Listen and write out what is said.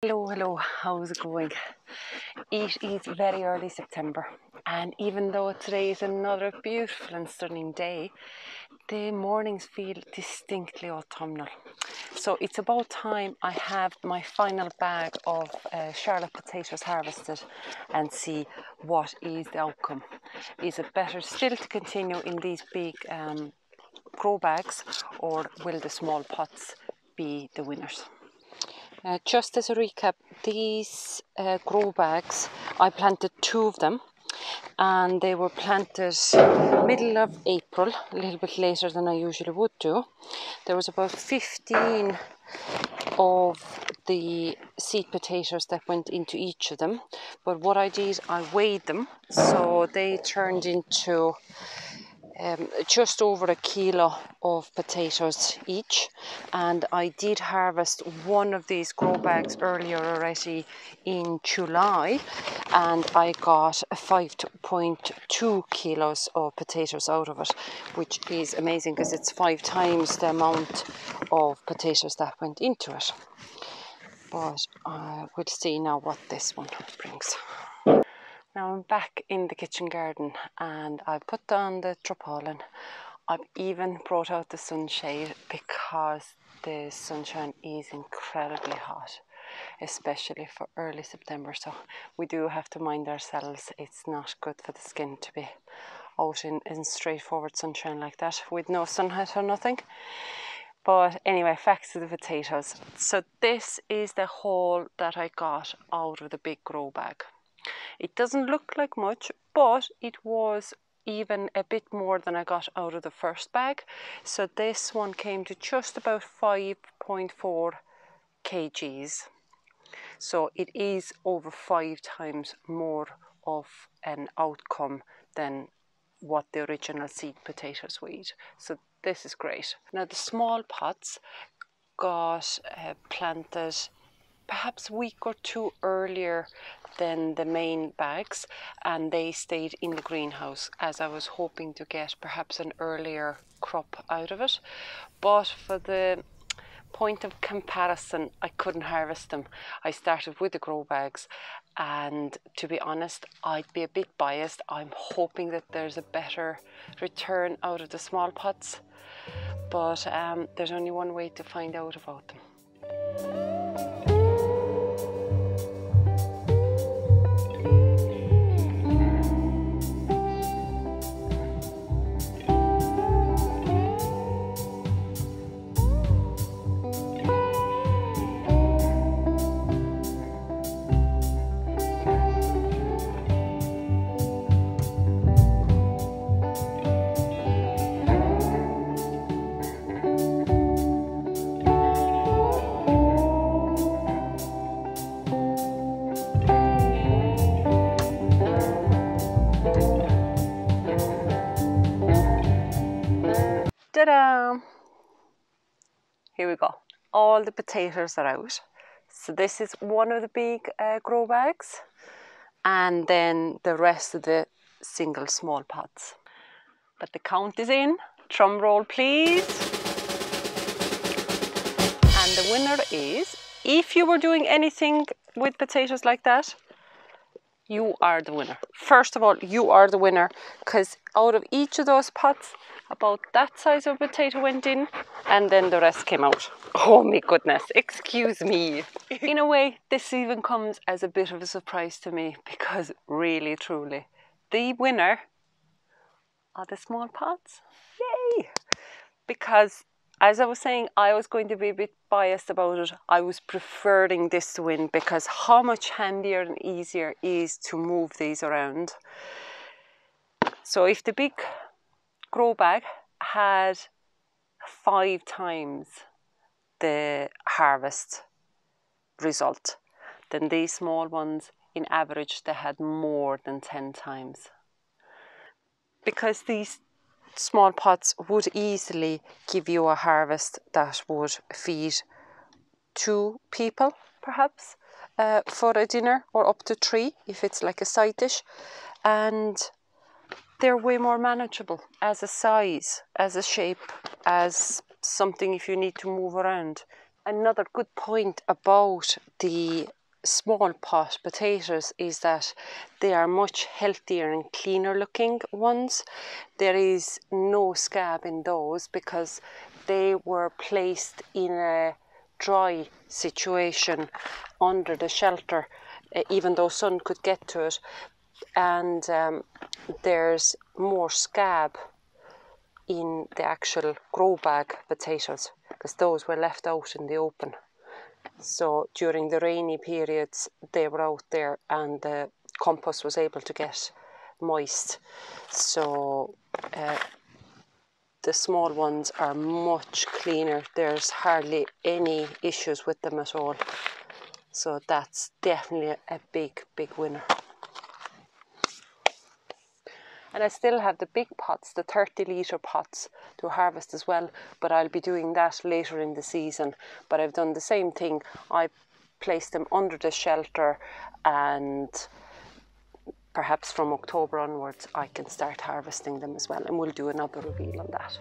Hello, how's it going? It is very early September, and even though today is another beautiful and stunning day, the mornings feel distinctly autumnal. So it's about time I have my final bag of Charlotte potatoes harvested and see what is the outcome. Is it better still to continue in these big grow bags, or will the small pots be the winners? Just as a recap, these grow bags, I planted 2 of them, and they were planted middle of April, a little bit later than I usually would do. There was about 15 of the seed potatoes that went into each of them, but what I did, I weighed them, so they turned into just over a kilo of potatoes each, and I did harvest one of these grow bags earlier already in July, and I got 5.2 kilos of potatoes out of it, which is amazing because it's 5 times the amount of potatoes that went into it. But we'll see now what this one brings. Now I'm back in the kitchen garden, and I put down the tarpaulin. I've even brought out the sunshade because the sunshine is incredibly hot, especially for early September. So we do have to mind ourselves. It's not good for the skin to be out in straightforward sunshine like that with no sun hat or nothing. But anyway, back to the potatoes. So this is the haul that I got out of the big grow bag. It doesn't look like much, but it was even a bit more than I got out of the first bag. So this one came to just about 5.4 kgs. So it is over 5 times more of an outcome than what the original seed potatoes weighed. So this is great. Now the small pots got planted perhaps a week or 2 earlier than the main bags, and they stayed in the greenhouse as I was hoping to get perhaps an earlier crop out of it. But for the point of comparison, I couldn't harvest them. I started with the grow bags, and to be honest, I'd be a bit biased. I'm hoping that there's a better return out of the small pots, but there's only one way to find out about them. Ta-da! Here we go. All the potatoes are out. So this is one of the big grow bags, and then the rest of the single small pots. But the count is in. Drum roll, please. And the winner is, if you were doing anything with potatoes like that, you are the winner. First of all, you are the winner, because out of each of those pots, about that size of potato went in, and then the rest came out. Oh my goodness, excuse me. In a way, this even comes as a bit of a surprise to me, because really, truly, the winner are the small pots. Yay! Because as I was saying, I was going to be a bit biased about it. I was preferring this to win because how much handier and easier it is to move these around. So if the big grow bag had 5 times the harvest result, then these small ones, in average, they had more than 10 times. Because these small pots would easily give you a harvest that would feed 2 people, perhaps, for a dinner, or up to 3 if it's like a side dish. And they're way more manageable as a size, as a shape, as something if you need to move around. Another good point about the small pot potatoes is that they are much healthier and cleaner looking ones. There is no scab in those because they were placed in a dry situation under the shelter, even though sun could get to it, and there's more scab in the actual grow bag potatoes because those were left out in the open. So during the rainy periods they were out there and the compost was able to get moist. So the small ones are much cleaner. There's hardly any issues with them at all. So that's definitely a big winner. And I still have the big pots, the 30-litre pots to harvest as well, but I'll be doing that later in the season. But I've done the same thing. I placed them under the shelter, and perhaps from October onwards I can start harvesting them as well, and we'll do another reveal on that.